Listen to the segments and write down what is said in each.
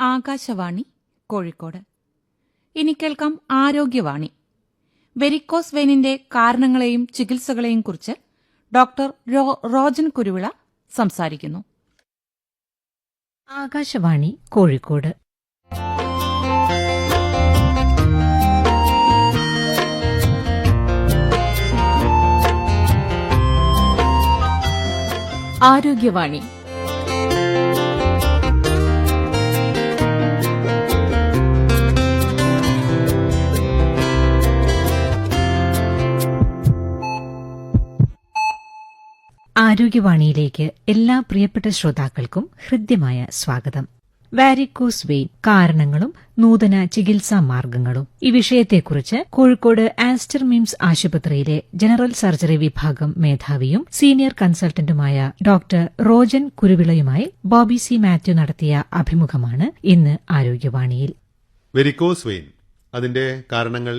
ആകാശവാണി കോഴിക്കോട്. ഇനി കേൾക്കാം ആരോഗ്യവാണി. വെരിക്കോസ് വെയിനിന്റെ കാരണങ്ങളെയും ചികിത്സകളെയും കുറിച്ച് ഡോക്ടർ റോജൻ കുരുവിള സംസാരിക്കുന്നു. ആകാശവാണി കോഴിക്കോട്. ആരോഗ്യവാണി. ആരോഗ്യവാണിയിലേക്ക് എല്ലാ പ്രിയപ്പെട്ട ശ്രോതാക്കൾക്കും ഹൃദ്യമായ സ്വാഗതം. വാരിക്കോസ് വെയിൻ കാരണങ്ങളും നൂതന ചികിത്സാ മാർഗങ്ങളും ഈ വിഷയത്തെക്കുറിച്ച് കോഴിക്കോട് ആസ്റ്റർ മിംസ് ആശുപത്രിയിലെ ജനറൽ സർജറി വിഭാഗം മേധാവിയും സീനിയർ കൺസൾട്ടന്റുമായ ഡോക്ടർ റോജൻ കുരുവിളയുമായി ബോബി സി മാത്യു നടത്തിയ അഭിമുഖമാണ് ഇന്ന് ആരോഗ്യവാണിയിൽ. വെരിക്കോസ് വെയിൻ, അതിന്റെ കാരണങ്ങൾ,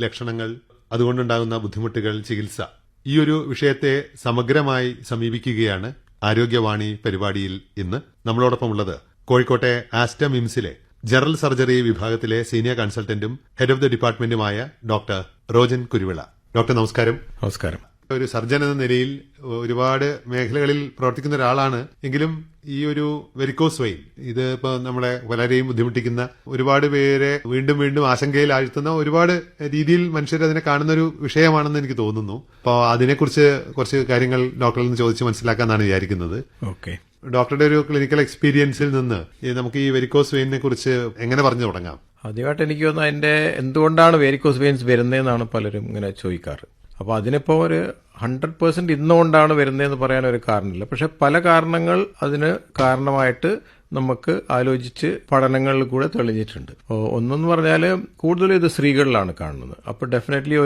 ലക്ഷണങ്ങൾ, അതുകൊണ്ടുണ്ടാകുന്ന ബുദ്ധിമുട്ടുകൾ, ചികിത്സ, ഈ ഒരു വിഷയത്തെ സമഗ്രമായി സമീപിക്കുകയാണ് ആരോഗ്യവാണി പരിപാടിയിൽ ഇന്ന് നമ്മളോടൊപ്പമുള്ളത് കോഴിക്കോട്ടെ ആസ്റ്റർ മിംസിലെ ജനറൽ സർജറി വിഭാഗത്തിലെ സീനിയർ കൺസൾട്ടന്റും ഹെഡ് ഓഫ് ദി ഡിപ്പാർട്ട്മെന്റുമായ ഡോക്ടർ റോജൻ കുരുവിള. ഡോക്ടർ നമസ്കാരം. നമസ്കാരം. ഒരു സർജൻ എന്ന നിലയിൽ ഒരുപാട് മേഖലകളിൽ പ്രവർത്തിക്കുന്ന ഒരാളാണ്. എങ്കിലും ഈ ഒരു വെരിക്കോസ് വെയിൻ, ഇത് ഇപ്പൊ നമ്മളെ വളരെയും ബുദ്ധിമുട്ടിക്കുന്ന, ഒരുപാട് പേരെ വീണ്ടും വീണ്ടും ആശങ്കയിൽ ആഴ്ത്തുന്ന, ഒരുപാട് രീതിയിൽ മനുഷ്യർ അതിനെ കാണുന്ന ഒരു വിഷയമാണെന്ന് എനിക്ക് തോന്നുന്നു. അപ്പോൾ അതിനെക്കുറിച്ച് കുറച്ച് കാര്യങ്ങൾ ഡോക്ടറിൽ നിന്ന് ചോദിച്ച് മനസ്സിലാക്കാന്നാണ് വിചാരിക്കുന്നത്. ഓക്കെ. ഡോക്ടറുടെ ഒരു ക്ലിനിക്കൽ എക്സ്പീരിയൻസിൽ നിന്ന് നമുക്ക് ഈ വെരിക്കോസ് വെയിനെ കുറിച്ച് എങ്ങനെ പറഞ്ഞു തുടങ്ങാം? ആദ്യമായിട്ട് എനിക്ക് തോന്നുന്നു അതിന്റെ എന്തുകൊണ്ടാണ് വെരിക്കോസ് വെയിൻസ് വരുന്നതെന്നാണ് പലരും ഇങ്ങനെ ചോദിക്കാറ്. അപ്പോൾ അതിനിപ്പോ ഒരു 100% ഇന്നുകൊണ്ടാണ് വരുന്നതെന്ന് പറയാൻ ഒരു കാരണമില്ല. പക്ഷെ പല കാരണങ്ങൾ അതിന് കാരണമായിട്ട് നമുക്ക് ആലോചിച്ച് പഠനങ്ങളിൽ കൂടെ തെളിഞ്ഞിട്ടുണ്ട്. ഒന്നെന്ന് പറഞ്ഞാൽ കൂടുതലും ഇത് സ്ത്രീകളിലാണ് കാണുന്നത്. അപ്പോൾ ഡെഫിനറ്റ്ലി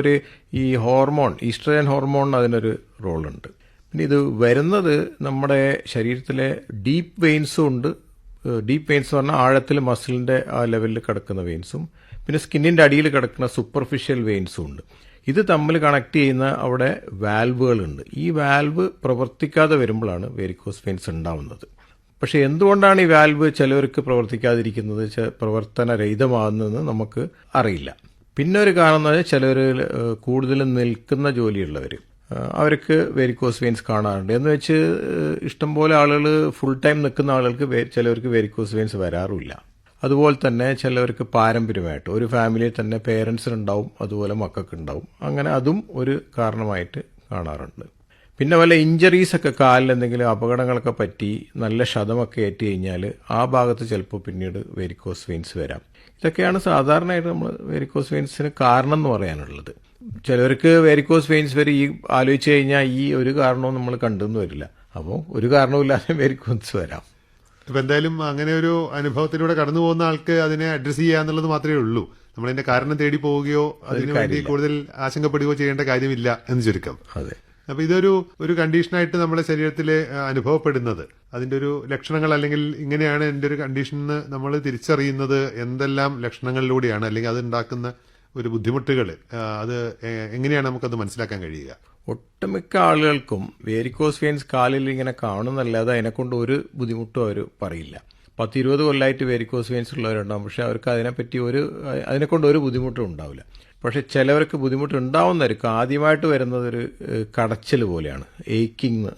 ഈ ഹോർമോൺ, ഈസ്ട്രജൻ ഹോർമോൺ അതിനൊരു റോളുണ്ട്. പിന്നെ ഇത് വരുന്നത് നമ്മുടെ ശരീരത്തിലെ ഡീപ്പ് വെയിൻസും ഉണ്ട്. ഡീപ്പ് വെയിൻസ് പറഞ്ഞാൽ ആഴത്തിൽ മസിലിന്റെ ആ ലെവലിൽ കിടക്കുന്ന വെയിൻസും, പിന്നെ സ്കിന്നിന്റെ അടിയിൽ കിടക്കുന്ന സൂപ്പർഫിഷ്യൽ വെയിൻസും ഉണ്ട്. ഇത് തമ്മിൽ കണക്ട് ചെയ്യുന്ന അവിടെ വാൽവുകളുണ്ട്. ഈ വാൽവ് പ്രവർത്തിക്കാതെ വരുമ്പോഴാണ് വെരിക്കോസ് വെയിൻസ് ഉണ്ടാവുന്നത്. പക്ഷെ എന്തുകൊണ്ടാണ് ഈ വാൽവ് ചിലവർക്ക് പ്രവർത്തിക്കാതിരിക്കുന്നത്, പ്രവർത്തനരഹിതമാകുന്നതെന്ന് നമുക്ക് അറിയില്ല. പിന്നെ ഒരു കാരണം എന്ന് പറഞ്ഞാൽ ചിലവർ കൂടുതലും നിൽക്കുന്ന ജോലിയുള്ളവർ, അവർക്ക് വെരിക്കോസ് വെയിൻസ് കാണാറുണ്ട്. എന്ന് വെച്ച് ഇഷ്ടംപോലെ ആളുകൾ ഫുൾ ടൈം നിൽക്കുന്ന ആളുകൾക്ക് ചിലവർക്ക് വെരിക്കോസ് വെയിൻസ് വരാറുമില്ല. അതുപോലെ തന്നെ ചിലവർക്ക് പാരമ്പര്യമായിട്ട് ഒരു ഫാമിലിയിൽ തന്നെ പേരൻസിനുണ്ടാവും, അതുപോലെ മക്കൾക്കുണ്ടാവും. അങ്ങനെ അതും ഒരു കാരണമായിട്ട് കാണാറുണ്ട്. പിന്നെ വല്ല ഇഞ്ചറീസൊക്കെ, കാലിൽ എന്തെങ്കിലും അപകടങ്ങളൊക്കെ പറ്റി നല്ല ക്ഷതമൊക്കെ ഏറ്റ് കഴിഞ്ഞാൽ ആ ഭാഗത്ത് ചിലപ്പോൾ പിന്നീട് വെരിക്കോസ് വെയിൻസ് വരാം. ഇതൊക്കെയാണ് സാധാരണയായിട്ട് നമ്മൾ വെരിക്കോസ് വെയിൻസിന് കാരണം എന്ന് പറയാനുള്ളത്. ചിലവർക്ക് വെരിക്കോസ് വെയിൻസ് വരെ ഈ ആലോചിച്ച് കഴിഞ്ഞാൽ ഈ ഒരു കാരണവും നമ്മൾ കണ്ടെന്ന് വരില്ല. അപ്പോൾ ഒരു കാരണവുമില്ലാതെ വെരിക്കോസ് വരാം. ഇപ്പൊ എന്തായാലും അങ്ങനെ ഒരു അനുഭവത്തിലൂടെ കടന്നു പോകുന്ന ആൾക്ക് അതിനെ അഡ്രസ് ചെയ്യാന്നുള്ളത് മാത്രമേ ഉള്ളൂ. നമ്മളതിന്റെ കാരണം തേടി പോവുകയോ അതിനു വേണ്ടി കൂടുതൽ ആശങ്കപ്പെടുകയോ ചെയ്യേണ്ട കാര്യമില്ല എന്ന് ചുരുക്കം. അതെ. അപ്പൊ ഇതൊരു കണ്ടീഷനായിട്ട് നമ്മുടെ ശരീരത്തിൽ അനുഭവപ്പെടുന്നത്, അതിന്റെ ഒരു ലക്ഷണങ്ങൾ, അല്ലെങ്കിൽ ഇങ്ങനെയാണ് എന്റെ ഒരു കണ്ടീഷൻ എന്ന് നമ്മൾ തിരിച്ചറിയുന്നത് എന്തെല്ലാം ലക്ഷണങ്ങളിലൂടെയാണ്, അല്ലെങ്കിൽ അത് ഉണ്ടാക്കുന്ന ഒരു ബുദ്ധിമുട്ടുകൾ, അത് എങ്ങനെയാണ് നമുക്കത് മനസ്സിലാക്കാൻ കഴിയുക? ഒട്ടുമിക്ക ആളുകൾക്കും വെരിക്കോസ് വെയിൻസ് കാലിൽ ഇങ്ങനെ കാണുന്നല്ലാതെ അതിനെക്കൊണ്ട് ഒരു ബുദ്ധിമുട്ടും അവർ പറയില്ല. 10-20 കൊല്ലമായിട്ട് വെരിക്കോസ് വെയിൻസ് ഉള്ളവരുണ്ടാവും. പക്ഷെ അവർക്ക് അതിനെക്കൊണ്ട് ഒരു ബുദ്ധിമുട്ടും ഉണ്ടാവില്ല. പക്ഷെ ചിലവർക്ക് ബുദ്ധിമുട്ട് ഉണ്ടാവുന്നവർക്ക് ആദ്യമായിട്ട് വരുന്നത് ഒരു കടച്ചിൽ പോലെയാണ്, ഏക്കിങ്.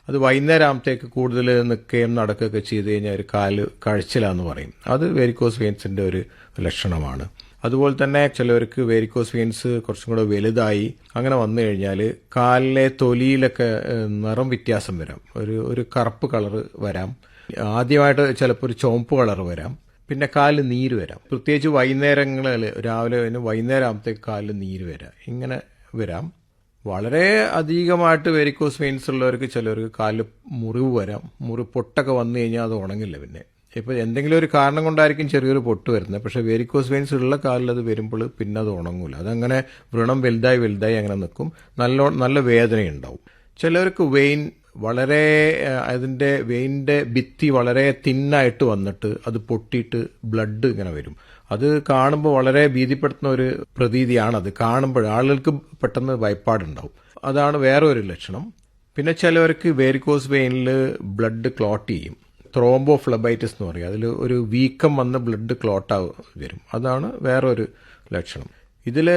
അത് വൈകുന്നേരം ആകുമ്പോഴത്തേക്ക് കൂടുതൽ നിൽക്കുകയും നടക്കുകയൊക്കെ ചെയ്ത് കഴിഞ്ഞാൽ ഒരു കാല് കഴച്ചിലാന്ന് പറയും. അത് വെരിക്കോസ് വെയിൻസിന്റെ ഒരു ലക്ഷണമാണ്. അതുപോലെ തന്നെ ചിലവർക്ക് വെരിക്കോസ് വെയിൻസ് കുറച്ചും കൂടെ വലുതായി അങ്ങനെ വന്നു കഴിഞ്ഞാൽ കാലിലെ തൊലിയിലൊക്കെ നിറം വ്യത്യാസം വരാം. ഒരു കറുപ്പ് കളറ് വരാം. ആദ്യമായിട്ട് ചിലപ്പോൾ ഒരു ചുവപ്പ് കളർ വരാം. പിന്നെ കാലിൽ നീര് വരാം. പ്രത്യേകിച്ച് വൈകുന്നേരങ്ങളിൽ, രാവിലെ വൈകുന്നേരം ആകുമ്പോഴത്തേക്ക് കാലിൽ നീര് വരാം. ഇങ്ങനെ വരാം. വളരെ അധികമായിട്ട് വെരിക്കോസ് വെയിൻസ് ഉള്ളവർക്ക് ചിലവർക്ക് കാലിൽ മുറിവ് വരാം. പൊട്ടൊക്കെ വന്നു കഴിഞ്ഞാൽ അത് ഉണങ്ങില്ല. പിന്നെ ഇപ്പോൾ എന്തെങ്കിലും ഒരു കാരണം കൊണ്ടായിരിക്കും ചെറിയൊരു പൊട്ട് വരുന്നത്. പക്ഷേ വെരിക്കോസ് വെയിൻസ് ഉള്ള കാലിൽ അത് വരുമ്പോൾ പിന്നെ അത് ഉണങ്ങൂല. അതങ്ങനെ വ്രണം വലുതായി അങ്ങനെ നിൽക്കും. നല്ല വേദനയുണ്ടാവും. ചിലവർക്ക് വെയിൻ വളരെ, അതിൻ്റെ വെയിൻ്റെ ഭിത്തി വളരെ തിന്നായിട്ട് വന്നിട്ട് അത് പൊട്ടിയിട്ട് ബ്ലഡ് ഇങ്ങനെ വരും. അത് കാണുമ്പോൾ വളരെ ഭീതിപ്പെടുത്തുന്ന ഒരു പ്രതീതിയാണത്. കാണുമ്പോൾ ആളുകൾക്ക് പെട്ടെന്ന് ഭയപ്പാടുണ്ടാവും. അതാണ് വേറെ ഒരു ലക്ഷണം. പിന്നെ ചിലവർക്ക് വെരിക്കോസ് വെയിനിൽ ബ്ലഡ് ക്ലോട്ട് ചെയ്യും. ത്രോംബോഫ്ലെബൈറ്റിസ് എന്ന് പറയും. അതിൽ ഒരു വീക്കം വന്ന് ബ്ലഡ് ക്ലോട്ടാവ് വരും. അതാണ് വേറൊരു ലക്ഷണം. ഇതിൽ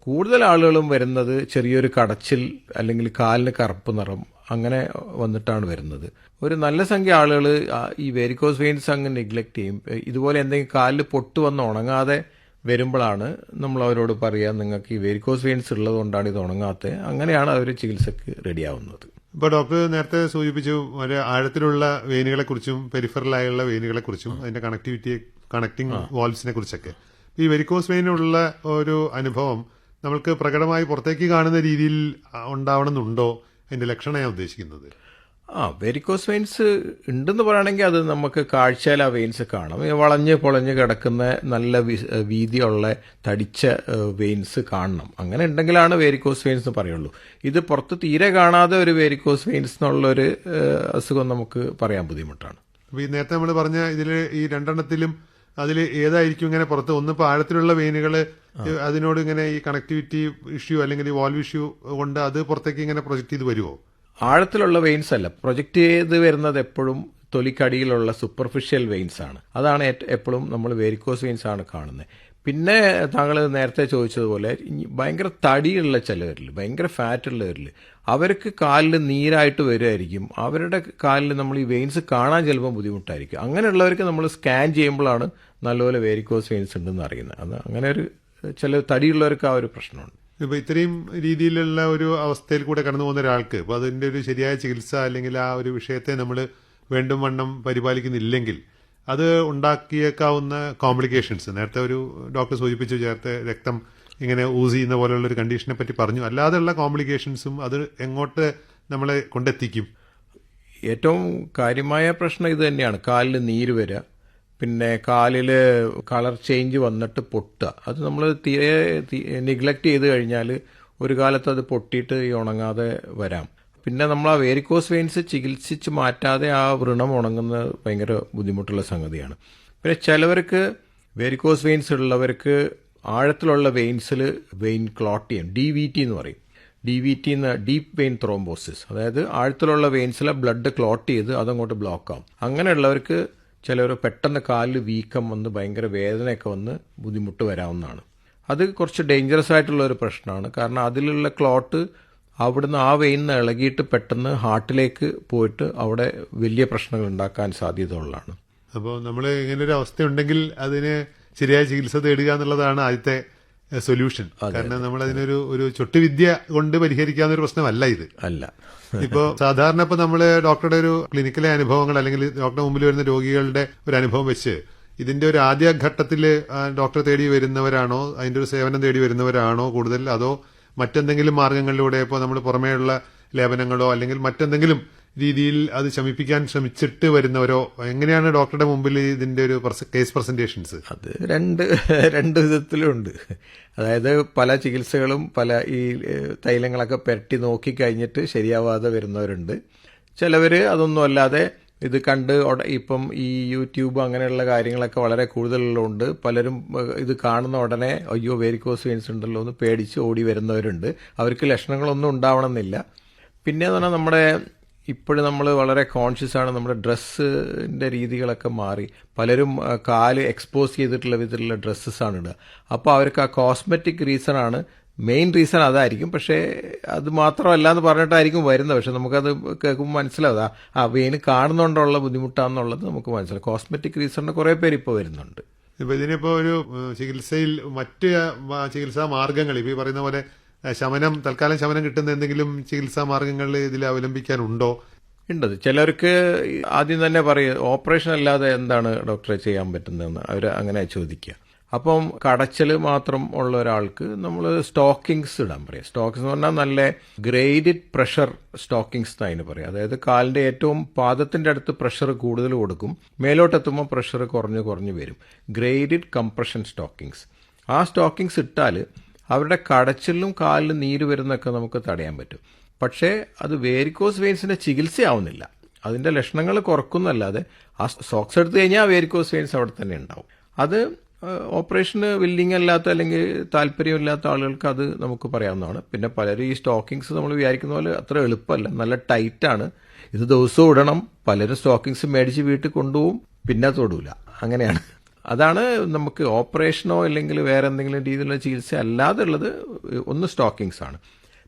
കൂടുതൽ ആളുകളും വരുന്നത് ചെറിയൊരു കടച്ചിൽ അല്ലെങ്കിൽ കാലിന് കറുപ്പ് നിറം അങ്ങനെ വന്നിട്ടാണ് വരുന്നത്. ഒരു നല്ല സംഖ്യ ആളുകൾ ഈ വെരിക്കോസ് വെയിൻസ് അങ്ങ് നെഗ്ലക്ട് ചെയ്യും. ഇതുപോലെ എന്തെങ്കിലും കാലിൽ പൊട്ട് വന്ന് ഉണങ്ങാതെ വരുമ്പോഴാണ് നമ്മൾ അവരോട് പറയുക, നിങ്ങൾക്ക് ഈ വെരിക്കോസ് വെയിൻസ് ഉള്ളതുകൊണ്ടാണ് ഇത് ഉണങ്ങാത്തത്. അങ്ങനെയാണ് അവർ ചികിത്സക്ക് റെഡിയാവുന്നത്. ഇപ്പോൾ ഡോക്ടർ നേരത്തെ സൂചിപ്പിച്ചു ഒരു ആഴത്തിലുള്ള വെയിനുകളെ കുറിച്ചും പെരിഫറലായുള്ള വെയിനുകളെ കുറിച്ചും അതിന്റെ കണക്ടിങ് വാൾവ്സിനെ കുറിച്ചൊക്കെ. ഈ വെരിക്കോസ് വെയിനുള്ള ഒരു അനുഭവം നമ്മൾക്ക് പ്രകടമായി പുറത്തേക്ക് കാണുന്ന രീതിയിൽ ഉണ്ടാവണമെന്നുണ്ടോ? അതിന്റെ ലക്ഷണം ഞാൻ ഉദ്ദേശിക്കുന്നത്. വെരിക്കോസ് വെയിൻസ് ഉണ്ടെന്ന് പറയുകയാണെങ്കിൽ അത് നമുക്ക് കാഴ്ചയിൽ ആ വെയിൻസ് കാണാം. വളഞ്ഞ് പൊളഞ്ഞ് കിടക്കുന്ന നല്ല വീതിയുള്ള തടിച്ച വെയിൻസ് കാണണം. അങ്ങനെ ഉണ്ടെങ്കിലാണ് വെരിക്കോസ് വെയിൻസ് എന്ന് പറയുള്ളൂ. ഇത് പുറത്ത് തീരെ കാണാതെ ഒരു വെരിക്കോസ് വെയിൻസ് എന്നുള്ളൊരു അസുഖം നമുക്ക് പറയാൻ ബുദ്ധിമുട്ടാണ്. അപ്പോൾ ഈ നേരത്തെ നമ്മൾ പറഞ്ഞ ഇതിൽ ഈ രണ്ടെണ്ണത്തിലും അതിൽ ഏതായിരിക്കും ഇങ്ങനെ പുറത്ത്? ഒന്നിപ്പോൾ ആഴത്തിലുള്ള വെയിനുകൾ അതിനോട് ഇങ്ങനെ ഈ കണക്ടിവിറ്റി ഇഷ്യൂ അല്ലെങ്കിൽ ഈ വാൽവ് ഇഷ്യൂ കൊണ്ട് അത് പുറത്തേക്ക് ഇങ്ങനെ പ്രൊജക്ട് ചെയ്ത് വരുമോ? ആഴത്തിലുള്ള വെയിൻസ് അല്ല, പ്രൊജക്റ്റ് ചെയ്ത് വരുന്നത് എപ്പോഴും തൊലിക്കടിയിലുള്ള സൂപ്പർഫിഷ്യൽ വെയിൻസ് ആണ്. അതാണ് എപ്പോഴും നമ്മൾ വെരിക്കോസ് വെയിൻസ് ആണ് കാണുന്നത്. പിന്നെ താങ്കൾ നേരത്തെ ചോദിച്ചതുപോലെ ഭയങ്കര തടിയുള്ള ചിലവരിൽ, ഭയങ്കര ഫാറ്റുള്ളവരിൽ, അവർക്ക് കാലിൽ നീരായിട്ട് വരുമായിരിക്കും. അവരുടെ കാലിൽ നമ്മൾ ഈ വെയിൻസ് കാണാൻ ചിലപ്പോൾ ബുദ്ധിമുട്ടായിരിക്കും. അങ്ങനെയുള്ളവർക്ക് നമ്മൾ സ്കാൻ ചെയ്യുമ്പോഴാണ് നല്ലപോലെ വെരിക്കോസ് വെയിൻസ് ഉണ്ടെന്ന് അറിയുന്നത്. അത് അങ്ങനെ ഒരു ചില തടിയുള്ളവർക്ക് ആ ഒരു പ്രശ്നമുണ്ട്. ഇപ്പൊ ഇത്രയും രീതിയിലുള്ള ഒരു അവസ്ഥയിൽ കൂടെ കടന്നു പോകുന്ന ഒരാൾക്ക് ഇപ്പൊ അതിന്റെ ഒരു ശരിയായ ചികിത്സ അല്ലെങ്കിൽ ആ ഒരു വിഷയത്തെ നമ്മൾ വേണ്ടും വണ്ണം പരിപാലിക്കുന്നില്ലെങ്കിൽ അത് ഉണ്ടാക്കിയേക്കാവുന്ന കോംപ്ലിക്കേഷൻസ് നേരത്തെ ഒരു ഡോക്ടർ സൂചിപ്പിച്ചു, ചേർത്ത് രക്തം ഇങ്ങനെ ഊസ് ചെയ്യുന്ന പോലെയുള്ള ഒരു കണ്ടീഷനെ പറ്റി പറഞ്ഞു. അല്ലാതെയുള്ള കോംപ്ലിക്കേഷൻസും അത് എങ്ങോട്ട് നമ്മളെ കൊണ്ടെത്തിക്കും? ഏറ്റവും കാര്യമായ പ്രശ്നം ഇത് തന്നെയാണ്. കാലിൽ നീര് വരിക, പിന്നെ കാലിൽ കളർ ചേഞ്ച് വന്നിട്ട് പൊട്ടുക. അത് നമ്മൾ തീരെ നിഗ്ലക്ട് ചെയ്ത് കഴിഞ്ഞാൽ ഒരു കാലത്ത് അത് പൊട്ടിയിട്ട് ഉണങ്ങാതെ വരാം. പിന്നെ നമ്മൾ ആ വെരിക്കോസ് വെയിൻസ് ചികിത്സിച്ച് മാറ്റാതെ ആ വ്രണം ഉണങ്ങുന്നത് ഭയങ്കര ബുദ്ധിമുട്ടുള്ള സംഗതിയാണ്. പിന്നെ ചിലവർക്ക് വെരിക്കോസ് വെയിൻസ് ഉള്ളവർക്ക് ആഴത്തിലുള്ള വെയിൻസിൽ വെയിൻ ക്ലോട്ട് ചെയ്യും. DVT എന്ന് പറയും. DVT എന്ന് ഡീപ്പ് വെയിൻ ത്രോംബോസിസ്. അതായത് ആഴത്തിലുള്ള വെയിൻസിലെ ബ്ലഡ് ക്ലോട്ട് ചെയ്ത് അതങ്ങോട്ട് ബ്ലോക്ക് ആവും. അങ്ങനെയുള്ളവർക്ക് ചിലർ പെട്ടെന്ന് കാലിൽ വീക്കം വന്ന് ഭയങ്കര വേദനയൊക്കെ വന്ന് ബുദ്ധിമുട്ട് വരാവുന്നതാണ്. അത് കുറച്ച് ഡേഞ്ചറസ് ആയിട്ടുള്ള ഒരു പ്രശ്നമാണ്. കാരണം അതിലുള്ള ക്ലോട്ട് അവിടുന്ന് ആ വെയിന്ന് ഇളകിയിട്ട് പെട്ടെന്ന് ഹാർട്ടിലേക്ക് പോയിട്ട് അവിടെ വലിയ പ്രശ്നങ്ങൾ ഉണ്ടാക്കാൻ സാധ്യത ഉള്ളതാണ്. അപ്പോൾ നമ്മൾ ഇങ്ങനൊരു അവസ്ഥയുണ്ടെങ്കിൽ അതിന് ശരിയായ ചികിത്സ തേടുക എന്നുള്ളതാണ് ആദ്യത്തെ സൊല്യൂഷൻ. കാരണം നമ്മൾ അതിനൊരു ചൊട്ടുവിദ്യ കൊണ്ട് പരിഹരിക്കാവുന്ന ഒരു പ്രശ്നമല്ല ഇത്. അല്ല. ഇപ്പോൾ സാധാരണ ഇപ്പോൾ നമ്മൾ ഡോക്ടറുടെ ഒരു ക്ലിനിക്കിലെ അനുഭവങ്ങൾ അല്ലെങ്കിൽ ഡോക്ടറുടെ മുമ്പിൽ വരുന്ന രോഗികളുടെ ഒരു അനുഭവം വെച്ച് ഇതിന്റെ ഒരു ആദ്യ ഘട്ടത്തിൽ ഡോക്ടറെ തേടി വരുന്നവരാണോ, അതിന്റെ ഒരു സേവനം തേടി വരുന്നവരാണോ കൂടുതൽ, അതോ മറ്റെന്തെങ്കിലും മാർഗങ്ങളിലൂടെ ഇപ്പോൾ നമ്മൾ പുറമേയുള്ള ലേപനങ്ങളോ അല്ലെങ്കിൽ മറ്റെന്തെങ്കിലും രീതിയിൽ അത് ശമിപ്പിക്കാൻ ശ്രമിച്ചിട്ട് വരുന്നവരോ, എങ്ങനെയാണ് ഡോക്ടറുടെ മുമ്പിൽ ഇതിന്റെ ഒരു കേസ് പ്രസന്റേഷൻസ്? അത് രണ്ട് വിധത്തിലുണ്ട്. അതായത് പല ചികിത്സകളും പല ഈ തൈലങ്ങളൊക്കെ പുരട്ടി നോക്കിക്കഴിഞ്ഞിട്ട് ശരിയാവാതെ വരുന്നവരുണ്ട്. ചിലവർ അതൊന്നും അല്ലാതെ ഇത് കണ്ട് ഇപ്പം ഈ യൂട്യൂബ് അങ്ങനെയുള്ള കാര്യങ്ങളൊക്കെ വളരെ കൂടുതലുള്ളതുകൊണ്ട് പലരും ഇത് കാണുന്ന ഉടനെ അയ്യോ വെരിക്കോസ് വെയിൻസ് ഉണ്ടല്ലോ എന്ന് പേടിച്ച് ഓടി വരുന്നവരുണ്ട്. അവർക്ക് ലക്ഷണങ്ങളൊന്നും ഉണ്ടാവണമെന്നില്ല. പിന്നെ എന്ന് പറഞ്ഞാൽ നമ്മുടെ ഇപ്പോഴും നമ്മൾ വളരെ കോൺഷ്യസ് ആണ്. നമ്മുടെ ഡ്രസ്സിൻ്റെ രീതികളൊക്കെ മാറി. പലരും കാല് എക്സ്പോസ് ചെയ്തിട്ടുള്ള വിധത്തിലുള്ള ഡ്രസ്സസാണ് ഇടുക. അപ്പോൾ അവർക്ക് ആ കോസ്മെറ്റിക് റീസണാണ് മെയിൻ റീസൺ, അതായിരിക്കും. പക്ഷേ അത് മാത്രമല്ല എന്ന് പറഞ്ഞിട്ടായിരിക്കും വരുന്നത്. പക്ഷെ നമുക്കത് കേൾക്കുമ്പോൾ മനസ്സിലാവുക ആ വെയിന് കാണുന്നതുകൊണ്ടുള്ള ബുദ്ധിമുട്ടാണെന്നുള്ളത് നമുക്ക് മനസ്സിലാവും. കോസ്മെറ്റിക് റീസണിന് കുറേ പേര് ഇപ്പോൾ വരുന്നുണ്ട്. ഇപ്പൊ ഇതിനിപ്പോ ഒരു ചികിത്സയിൽ മറ്റ് ചികിത്സാ മാർഗങ്ങൾ ഇപ്പൊ ഈ പറയുന്ന പോലെ തൽക്കാലം ശമനം കിട്ടുന്ന എന്തെങ്കിലും ചികിത്സാ മാർഗങ്ങൾ ഇതിൽ അവലംബിക്കാനുണ്ടോ? ഉണ്ടത്. ചിലർക്ക് ആദ്യം തന്നെ പറയും ഓപ്പറേഷൻ അല്ലാതെ എന്താണ് ഡോക്ടറെ ചെയ്യാൻ പറ്റുന്നതെന്ന് അവർ അങ്ങനെ ചോദിക്കുക. അപ്പം കടച്ചൽ മാത്രം ഉള്ള ഒരാൾക്ക് നമ്മൾ സ്റ്റോക്കിങ്സ് ഇടാൻ പറയും. സ്റ്റോക്കിങ്സ് എന്ന് പറഞ്ഞാൽ നല്ല ഗ്രേഡഡ് പ്രഷർ സ്റ്റോക്കിങ്സ് അതിന് പറയും. അതായത് കാലിന്റെ ഏറ്റവും പാദത്തിന്റെ അടുത്ത് പ്രഷർ കൂടുതൽ കൊടുക്കും, മേലോട്ടെത്തുമ്പോൾ പ്രഷർ കുറഞ്ഞു വരും. Graded compression stockings. ആ സ്റ്റോക്കിങ്സ് ഇട്ടാൽ അവരുടെ കടച്ചിലും കാലിൽ നീര് വരുന്നൊക്കെ നമുക്ക് തടയാൻ പറ്റും. പക്ഷേ അത് വേരിക്കോസ് വെയിൻസിന്റെ ചികിത്സയാവുന്നില്ല. അതിന്റെ ലക്ഷണങ്ങൾ കുറക്കുന്നല്ലാതെ ആ സോക്സ് എടുത്തു കഴിഞ്ഞാൽ വേരിക്കോസ് വെയിൻസ് അവിടെ തന്നെ ഉണ്ടാവും. അത് ഓപ്പറേഷന് വില്ലിങ് അല്ലാത്ത അല്ലെങ്കിൽ താല്പര്യമില്ലാത്ത ആളുകൾക്ക് അത് നമുക്ക് പറയാവുന്നതാണ്. പിന്നെ പലരും ഈ സ്റ്റോക്കിങ്സ് നമ്മൾ വിചാരിക്കുന്ന പോലെ അത്ര എളുപ്പമല്ല, നല്ല ടൈറ്റാണ്. ഇത് ദിവസവും ഇടണം. പലരും സ്റ്റോക്കിങ്സ് മേടിച്ച് വീട്ടിൽ കൊണ്ടുപോകും, പിന്നെ തൊടൂല. അങ്ങനെയാണ്. അതാണ് നമുക്ക് ഓപ്പറേഷനോ അല്ലെങ്കിൽ വേറെ എന്തെങ്കിലും രീതിയിലുള്ള ചികിത്സ അല്ലാതെ ഉള്ളത്. ഒന്ന് സ്റ്റോക്കിങ്സ് ആണ്.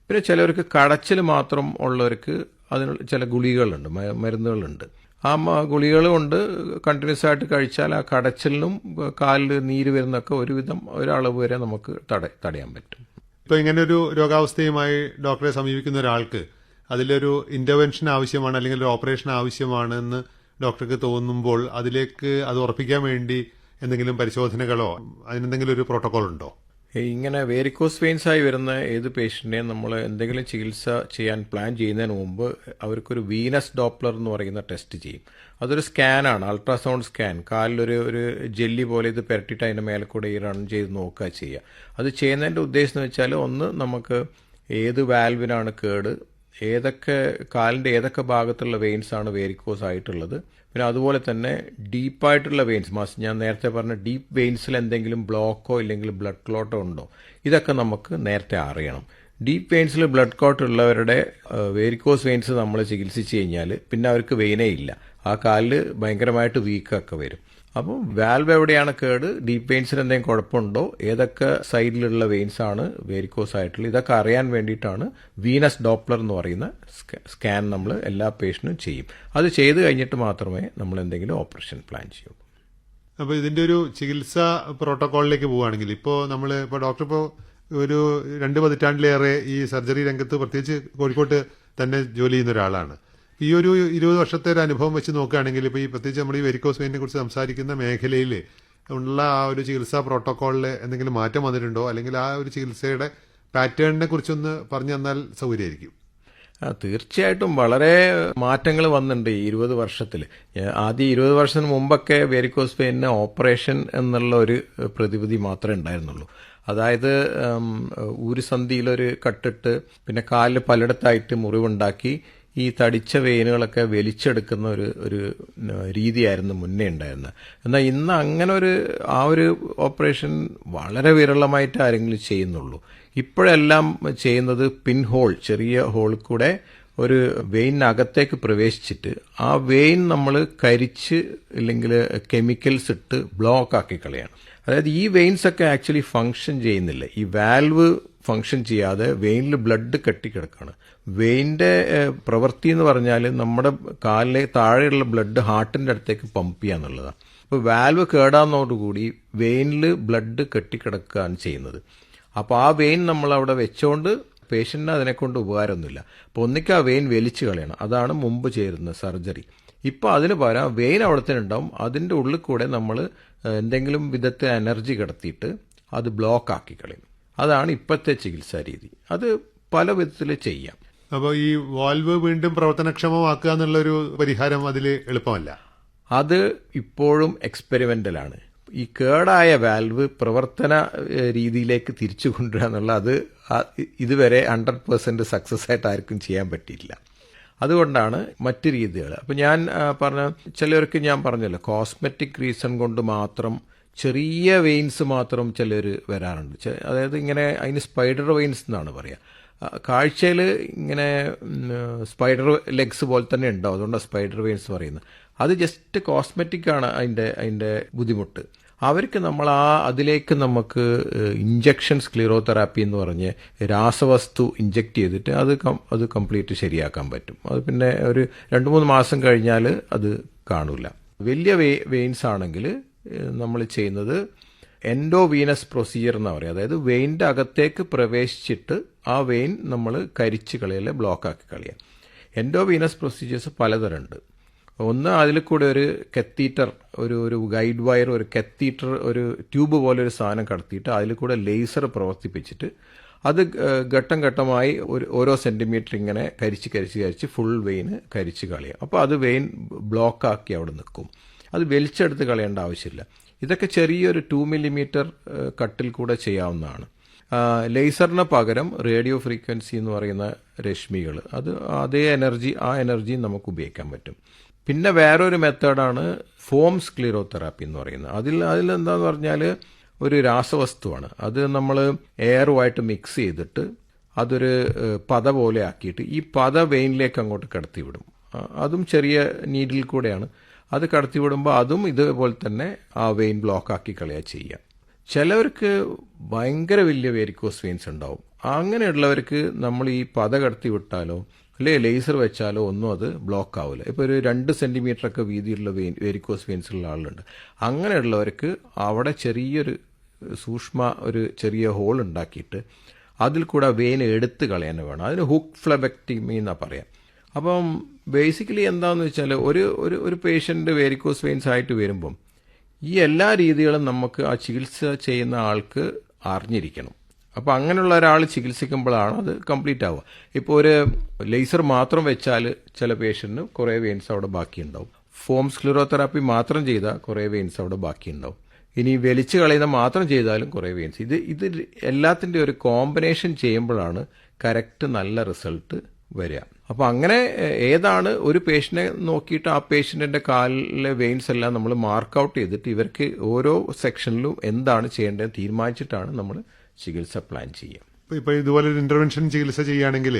പിന്നെ ചിലവർക്ക് കടച്ചിൽ മാത്രം ഉള്ളവർക്ക് അതിനുള്ള ചില ഗുളികകളുണ്ട്, മരുന്നുകളുണ്ട്. ആ ഗുളികൾ കൊണ്ട് കണ്ടിന്യൂസ് ആയിട്ട് കഴിച്ചാൽ ആ കടച്ചിലിനും കാലിൽ നീര് വരുന്നൊക്കെ ഒരുവിധം ഒരളവ് വരെ നമുക്ക് തടയാൻ പറ്റും. ഇപ്പോൾ ഇങ്ങനൊരു രോഗാവസ്ഥയുമായി ഡോക്ടറെ സമീപിക്കുന്ന ഒരാൾക്ക് അതിലൊരു ഇന്റർവെൻഷൻ ആവശ്യമാണ് അല്ലെങ്കിൽ ഒരു ഓപ്പറേഷൻ ആവശ്യമാണെന്ന് ഡോക്ടർക്ക് തോന്നുമ്പോൾ അതിലേക്ക് അത് ഉറപ്പിക്കാൻ വേണ്ടി എന്തെങ്കിലും പരിശോധനകളോ അതിനെന്തെങ്കിലും ഒരു പ്രോട്ടോകോൾ ഉണ്ടോ? ഇങ്ങനെ വേരിക്കോസ് വെയിൻസ് ആയി വരുന്ന ഏത് പേഷ്യന്റിനെയും നമ്മൾ എന്തെങ്കിലും ചികിത്സ ചെയ്യാൻ പ്ലാൻ ചെയ്യുന്നതിന് മുമ്പ് അവർക്കൊരു വീനസ് ഡോപ്ലർ എന്ന് പറയുന്ന ടെസ്റ്റ് ചെയ്യും. അതൊരു സ്കാനാണ്, അൾട്രാസൗണ്ട് സ്കാൻ. കാലിലൊരു ജെല്ലി പോലെ ഇത് പുരട്ടിയിട്ട് അതിൻ്റെ മേലെ കൂടെ ഈ റൺ ചെയ്ത് നോക്കുക ചെയ്യുക. അത് ചെയ്യുന്നതിൻ്റെ ഉദ്ദേശം എന്ന് വെച്ചാൽ, ഒന്ന് നമുക്ക് ഏത് വാൽവിനാണ് കേട്, കാലിൻ്റെ ഏതൊക്കെ ഭാഗത്തുള്ള വെയിൻസ് ആണ് വേരിക്കോസ് ആയിട്ടുള്ളത്, പിന്നെ അതുപോലെ തന്നെ ഡീപ്പായിട്ടുള്ള വെയിൻസ്, ഞാൻ നേരത്തെ പറഞ്ഞ ഡീപ്പ് വെയിൻസിൽ എന്തെങ്കിലും ബ്ലോക്കോ ഇല്ലെങ്കിൽ ബ്ലഡ് ക്ലോട്ടോ ഉണ്ടോ, ഇതൊക്കെ നമുക്ക് നേരത്തെ അറിയണം. ഡീപ്പ് വെയിൻസിൽ ബ്ലഡ് ക്ലോട്ട് ഉള്ളവരുടെ വേരിക്കോസ് വെയിൻസ് നമ്മൾ ചികിത്സിച്ച് കഴിഞ്ഞാൽ പിന്നെ അവർക്ക് വെയിനേ ഇല്ല. ആ കാലിൽ ഭയങ്കരമായിട്ട് വീക്കൊക്കെ വരും. അപ്പോൾ വാൽവ് എവിടെയാണ് കേട്, ഡീപ്പ് വെയിൻസിന് എന്തെങ്കിലും കുഴപ്പമുണ്ടോ, ഏതൊക്കെ സൈഡിലുള്ള വെയിൻസ് ആണ് വേരിക്കോസ് ആയിട്ടുള്ളത്, ഇതൊക്കെ അറിയാൻ വേണ്ടിയിട്ടാണ് വീനസ് ഡോപ്ലർ എന്ന് പറയുന്ന സ്കാൻ നമ്മൾ എല്ലാ പേഷ്യന്റും ചെയ്യും. അത് ചെയ്ത് കഴിഞ്ഞിട്ട് മാത്രമേ നമ്മൾ എന്തെങ്കിലും ഓപ്പറേഷൻ പ്ലാൻ ചെയ്യുള്ളൂ. അപ്പോൾ ഇതിന്റെ ഒരു ചികിത്സാ പ്രോട്ടോകോളിലേക്ക് പോവുകയാണെങ്കിൽ ഇപ്പോൾ ഡോക്ടർ ഒരു 2 പതിറ്റാണ്ടിലേറെ ഈ സർജറി രംഗത്ത് പ്രത്യേകിച്ച് കോഴിക്കോട്ട് തന്നെ ജോലി ചെയ്യുന്ന ഒരാളാണ്. ഈ ഒരു 20 വർഷത്തെ ഒരു അനുഭവം വെച്ച് നോക്കുകയാണെങ്കിൽ ഇപ്പോൾ ഈ പ്രത്യേകിച്ച് നമ്മൾ ഈ വെരിക്കോസ് വെയിനെ കുറിച്ച് സംസാരിക്കുന്ന മേഖലയിൽ ഉള്ള ആ ഒരു ചികിത്സാ പ്രോട്ടോകോളിൽ എന്തെങ്കിലും മാറ്റം വന്നിട്ടുണ്ടോ, അല്ലെങ്കിൽ ആ ഒരു ചികിത്സയുടെ പാറ്റേണിനെ കുറിച്ചൊന്ന് പറഞ്ഞു തന്നാൽ സൗകര്യമായിരിക്കും. തീർച്ചയായിട്ടും വളരെ മാറ്റങ്ങൾ വന്നിട്ടുണ്ട് ഈ 20 വർഷത്തിൽ. ആദ്യം 20 വർഷത്തിന് മുമ്പൊക്കെ വെരിക്കോസ് വെയിന് ഓപ്പറേഷൻ എന്നുള്ള ഒരു പ്രതിവിധി മാത്രമേ ഉണ്ടായിരുന്നുള്ളൂ. അതായത് ഊരുസന്ധിയിലൊരു കട്ടിട്ട് പിന്നെ കാലിൽ പലയിടത്തായിട്ട് മുറിവുണ്ടാക്കി ഈ തടിച്ച വെയിനുകളൊക്കെ വലിച്ചെടുക്കുന്ന ഒരു രീതിയായിരുന്നു മുന്നേ ഉണ്ടായിരുന്നത്. എന്നാൽ ഇന്ന് അങ്ങനെ ആ ഒരു ഓപ്പറേഷൻ വളരെ വിരളമായിട്ട് ആരെങ്കിലും ചെയ്യുന്നുള്ളൂ. ഇപ്പോഴെല്ലാം ചെയ്യുന്നത് പിൻ ഹോൾ, ചെറിയ ഹോൾ കൂടെ ഒരു വെയിനകത്തേക്ക് പ്രവേശിച്ചിട്ട് ആ വെയിൻ നമ്മൾ കരിച്ച് ഇല്ലെങ്കിൽ കെമിക്കൽസ് ഇട്ട് ബ്ലോക്ക് ആക്കി കളയാണ്. അതായത് ഈ വെയിൻസ് ഒക്കെ ആക്ച്വലി ഫങ്ഷൻ ചെയ്യുന്നില്ല. ഈ വാൽവ് ഫങ്ഷൻ ചെയ്യാതെ വെയിനിൽ ബ്ലഡ് കെട്ടിക്കിടക്കാണ്. വെയിൻ്റെ പ്രവൃത്തി എന്ന് പറഞ്ഞാൽ നമ്മുടെ കാലിലെ താഴെയുള്ള ബ്ലഡ് ഹാർട്ടിൻ്റെ അടുത്തേക്ക് പമ്പ് ചെയ്യാന്നുള്ളതാണ്. അപ്പോൾ വാൽവ് കേടാകുന്നതോടുകൂടി വെയിനിൽ ബ്ലഡ് കെട്ടിക്കിടക്കുകയാണ് ചെയ്യുന്നത്. അപ്പോൾ ആ വെയിൻ നമ്മൾ അവിടെ വെച്ചുകൊണ്ട് പേഷ്യന്റിന് അതിനെക്കൊണ്ട് ഉപകാരമൊന്നുമില്ല. അപ്പോൾ ഒന്നിക്ക് ആ വെയിൻ വലിച്ചു കളയണം. അതാണ് മുമ്പ് ചേരുന്ന സർജറി. ഇപ്പോൾ അതിന് പകരം വെയിൻ അവിടെ തന്നെ ഉണ്ടാവും. അതിൻ്റെ ഉള്ളിൽ കൂടെ നമ്മൾ എന്തെങ്കിലും വിധത്തിൽ എനർജി കിടത്തിയിട്ട് അത് ബ്ലോക്ക് ആക്കി കളയും. അതാണ് ഇപ്പോഴത്തെ ചികിത്സാ രീതി. അത് പല വിധത്തിൽ ചെയ്യാം. അപ്പോൾ ഈ വാൽവ് വീണ്ടും പ്രവർത്തനക്ഷമമാക്കുക എന്നുള്ളൊരു പരിഹാരം അതിൽ എളുപ്പമല്ല. അത് ഇപ്പോഴും എക്സ്പെരിമെന്റലാണ്. ഈ കേടായ വാൽവ് പ്രവർത്തന രീതിയിലേക്ക് തിരിച്ചു കൊണ്ടുവരിക എന്നുള്ള അത് ഇതുവരെ 100% സക്സസ് ആയിട്ട് ആർക്കും ചെയ്യാൻ പറ്റിയില്ല. അതുകൊണ്ടാണ് മറ്റ് രീതികൾ. അപ്പം ഞാൻ ചിലർക്ക് ഞാൻ പറഞ്ഞല്ലോ, കോസ്മെറ്റിക് റീസൺ കൊണ്ട് മാത്രം ചെറിയ വെയിൻസ് മാത്രം ചിലർ വരാറുണ്ട്. അതായത് ഇങ്ങനെ അതിന് സ്പൈഡർ വെയിൻസ് എന്നാണ് പറയുക. കാഴ്ചയിൽ ഇങ്ങനെ സ്പൈഡർ ലെഗ്സ് പോലെ തന്നെ ഉണ്ടാവും. അതുകൊണ്ടാണ് സ്പൈഡർ വെയിൻസ് പറയുന്നത്. അത് ജസ്റ്റ് കോസ്മെറ്റിക് ആണ് അതിൻ്റെ ബുദ്ധിമുട്ട്. അവർക്ക് നമ്മൾ അതിലേക്ക് നമുക്ക് ഇഞ്ചക്ഷൻ സ്ക്ലിറോതെറാപ്പി എന്ന് പറഞ്ഞ് രാസവസ്തു ഇഞ്ചക്ട് ചെയ്തിട്ട് അത് കംപ്ലീറ്റ് ശരിയാക്കാൻ പറ്റും. അത് പിന്നെ ഒരു 2-3 മാസം കഴിഞ്ഞാൽ അത് കാണൂല. വലിയ വെയിൻസ് ആണെങ്കിൽ നമ്മൾ ചെയ്യുന്നത് എൻഡോവീനസ് പ്രൊസീജിയർ എന്നാണ് പറയുക. അതായത് വെയിൻ്റെ അകത്തേക്ക് പ്രവേശിച്ചിട്ട് ആ വെയിൻ നമ്മൾ കരിച്ച് കളയല്ലേ, ബ്ലോക്കാക്കി കളയുക. എൻഡോവീനസ് പ്രൊസീജിയേഴ്സ് പലതരമുണ്ട്. ഒന്ന്, അതിൽ കൂടെ ഒരു കത്തീറ്റർ, ഒരു ഗൈഡ് വയർ, ഒരു കത്തീറ്റർ, ഒരു ട്യൂബ് പോലെ ഒരു സാധനം കടത്തിയിട്ട് അതിൽ കൂടെ ലേസർ പ്രവർത്തിപ്പിച്ചിട്ട് അത് ഘട്ടം ഘട്ടമായി ഓരോ സെന്റിമീറ്റർ ഇങ്ങനെ കരിച്ച് ഫുൾ വെയിന് കരിച്ച് കളയുക. അപ്പോൾ അത് വെയിൻ ബ്ലോക്കാക്കി അവിടെ നിൽക്കും. അത് വലിച്ചെടുത്ത് കളയേണ്ട ആവശ്യമില്ല. ഇതൊക്കെ ചെറിയൊരു 2 മില്ലിമീറ്റർ കട്ടിൽ കൂടെ ചെയ്യാവുന്നതാണ്. ലേസറിന് പകരം റേഡിയോ ഫ്രീക്വൻസി എന്ന് പറയുന്ന രശ്മികൾ, അതേ എനർജി നമുക്ക് ഉപയോഗിക്കാൻ പറ്റും. പിന്നെ വേറൊരു മെത്തേഡാണ് ഫോം സ്ക്ലിറോതെറാപ്പി എന്ന് പറയുന്നത്. അതിലെന്താന്ന് പറഞ്ഞാൽ ഒരു രാസവസ്തുവാണ്. അത് നമ്മൾ എയറുമായിട്ട് മിക്സ് ചെയ്തിട്ട് അതൊരു പത പോലെ ആക്കിയിട്ട് ഈ പത വെയിനിലേക്ക് അങ്ങോട്ട് കടത്തി വിടും. അതും ചെറിയ നീഡിൽ കൂടെയാണ്. അത് കടത്തിവിടുമ്പോൾ അതും ഇതുപോലെ തന്നെ ആ വെയിൻ ബ്ലോക്ക് ആക്കി കളയുക ചെയ്യുക. ചിലവർക്ക് ഭയങ്കര വലിയ വേരിക്കോസ് വെയിൻസ് ഉണ്ടാവും. അങ്ങനെയുള്ളവർക്ക് നമ്മൾ ഈ പത കടത്തി വിട്ടാലോ അല്ലെങ്കിൽ ലേസർ വെച്ചാലോ ഒന്നും അത് ബ്ലോക്ക് ആവില്ല. ഇപ്പോൾ ഒരു 2 സെന്റിമീറ്ററൊക്കെ വീതിയുള്ള വേരിക്കോസ് വെയിൻസ് ഉള്ള ആളുണ്ട്. അങ്ങനെയുള്ളവർക്ക് അവിടെ ചെറിയൊരു ഒരു ചെറിയ ഹോൾ ഉണ്ടാക്കിയിട്ട് അതിൽ കൂടെ വെയിൻ എടുത്ത് കളയാൻ വേണം. അതിന് ഹുക്ക് ഫ്ലെബക്ടമി എന്നാ പറയാം. അപ്പം ബേസിക്കലി എന്താണെന്ന് വെച്ചാൽ ഒരു പേഷ്യൻ്റ് വേരിക്കോസ് വെയിൻസ് ആയിട്ട് വരുമ്പം ഈ എല്ലാ രീതികളും നമുക്ക് ആ ചികിത്സ ചെയ്യുന്ന ആൾക്ക് അറിഞ്ഞിരിക്കണം. അപ്പോൾ അങ്ങനെയുള്ള ഒരാൾ ചികിത്സിക്കുമ്പോഴാണ് അത് കംപ്ലീറ്റ് ആവുക. ഇപ്പോൾ ഒരു ലേസർ മാത്രം വെച്ചാൽ ചില പേഷ്യൻറ്റിന് കുറേ വെയിൻസ് അവിടെ ബാക്കിയുണ്ടാവും. ഫോം സ്ക്ലിറോതെറാപ്പി മാത്രം ചെയ്താൽ കുറേ വെയിൻസ് അവിടെ ബാക്കിയുണ്ടാവും. ഇനി വലിച്ചു കളയുന്ന മാത്രം ചെയ്താലും കുറേ വെയിൻസ്. ഇത് എല്ലാത്തിൻ്റെ ഒരു കോമ്പിനേഷൻ ചെയ്യുമ്പോഴാണ് കറക്റ്റ് നല്ല റിസൾട്ട് വരിക. അപ്പോൾ അങ്ങനെ ഏതാണ് ഒരു പേഷ്യനെ നോക്കിയിട്ട് ആ പേഷ്യൻറ്റിൻ്റെ കാലിലെ വെയിൻസ് എല്ലാം നമ്മൾ മാർക്ക് ഔട്ട് ചെയ്തിട്ട് ഇവർക്ക് ഓരോ സെക്ഷനിലും എന്താണ് ചെയ്യേണ്ടതെന്ന് തീരുമാനിച്ചിട്ടാണ് നമ്മൾ ചികിത്സ പ്ലാൻ ചെയ്യുക. ഇപ്പൊ ഇതുപോലെ ഒരു ഇന്റർവെൻഷൻ ചികിത്സ ചെയ്യുകയാണെങ്കിൽ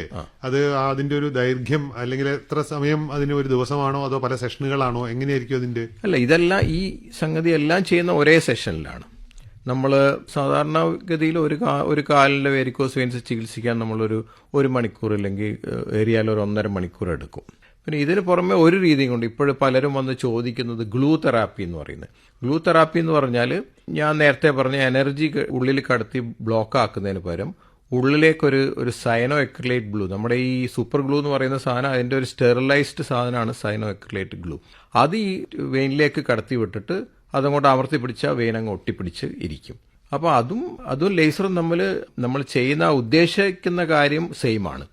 അത് അതിന്റെ ഒരു ദൈർഘ്യം അല്ലെങ്കിൽ എത്ര സമയം, അതിന് ഒരു ദിവസമാണോ അതോ പല സെഷനുകളാണോ, എങ്ങനെയായിരിക്കും അതിന്റെ? അല്ല, ഇതെല്ലാം ഈ സംഗതി എല്ലാം ചെയ്യുന്ന ഒരേ സെഷനിലാണ്. നമ്മൾ സാധാരണഗതിയിൽ ഒരു കാലിൻ്റെ വേരിക്കോസ് വെയിൻസ് ചികിത്സിക്കാൻ നമ്മളൊരു 1 മണിക്കൂർ അല്ലെങ്കിൽ ഏറിയാൽ ഒരു 1.5 മണിക്കൂർ എടുക്കും. പിന്നെ ഇതിന് പുറമെ ഒരു രീതിയും കൊണ്ട് ഇപ്പോഴും പലരും വന്ന് ചോദിക്കുന്നത് ഗ്ലൂ തെറാപ്പി എന്ന് പറയുന്നത്. ഗ്ലൂ തെറാപ്പി എന്ന് പറഞ്ഞാൽ ഞാൻ നേരത്തെ പറഞ്ഞ എനർജി ഉള്ളിൽ കടത്തി ബ്ലോക്ക് ആക്കുന്നതിന് പകരം ഉള്ളിലേക്കൊരു സൈനോ എക്രിലേറ്റ് ഗ്ലൂ, നമ്മുടെ ഈ സൂപ്പർ ഗ്ലൂ എന്ന് പറയുന്ന സാധനം, അതിൻ്റെ ഒരു സ്റ്റെറിലൈസ്ഡ് സാധനമാണ് സൈനോ എക്രിലേറ്റ് ഗ്ലൂ. അത് ഈ വെയിനിലേക്ക് കടത്തി വിട്ടിട്ട് അതങ്ങോട്ട് അമർത്തി പിടിച്ചാൽ വെയിൻ അങ്ങ് ഒട്ടിപ്പിടിച്ച് ഇരിക്കും. അപ്പോൾ അതും ലേസറും നമ്മൾ ചെയ്യുന്ന ഉദ്ദേശിക്കുന്ന കാര്യം സെയിം ആണ്.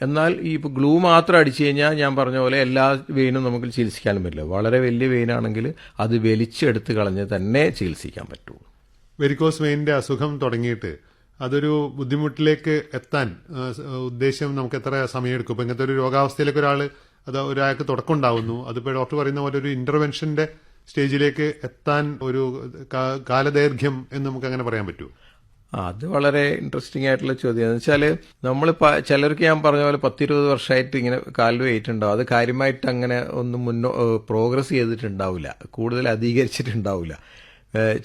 എന്നാൽ ഈ ഇപ്പോൾ ഗ്ലൂ മാത്രം അടിച്ചു കഴിഞ്ഞാൽ ഞാൻ പറഞ്ഞ പോലെ എല്ലാ വെയിനും നമുക്ക് ചികിത്സിക്കാനും പറ്റില്ല. വളരെ വലിയ വെയിനാണെങ്കിൽ അത് വലിച്ചെടുത്ത് കളഞ്ഞ് തന്നെ ചികിത്സിക്കാൻ പറ്റുള്ളൂ. വെരിക്കോസ് വെയിനിന്റെ അസുഖം തുടങ്ങിയിട്ട് അതൊരു ബുദ്ധിമുട്ടിലേക്ക് എത്താൻ ഉദ്ദേശം നമുക്ക് എത്ര സമയമെടുക്കും? ഇപ്പം ഇങ്ങനത്തെ ഒരു രോഗാവസ്ഥയിലേക്ക് ഒരാൾക്ക് തുടക്കം ഉണ്ടാവുന്നു, അതിപ്പോൾ ഡോക്ടർ പറയുന്ന പോലെ ഒരു ഇന്റർവെൻഷന്റെ സ്റ്റേജിലേക്ക് എത്താൻ ഒരു കാലദൈർഘ്യം എന്ന് നമുക്ക് അങ്ങനെ പറയാൻ പറ്റുമോ? അത് വളരെ ഇൻട്രസ്റ്റിംഗ് ആയിട്ടുള്ള ചോദ്യം. എന്ന് വെച്ചാൽ നമ്മൾ ചിലർക്ക് ഞാൻ പറഞ്ഞ പോലെ 10-20 വർഷമായിട്ട് ഇങ്ങനെ കാലിൽ വെയിറ്റ് ഉണ്ടാവും. അത് കാര്യമായിട്ട് അങ്ങനെ ഒന്നും പ്രോഗ്രസ് ചെയ്തിട്ടുണ്ടാവില്ല, കൂടുതൽ അധികരിച്ചിട്ടുണ്ടാവില്ല.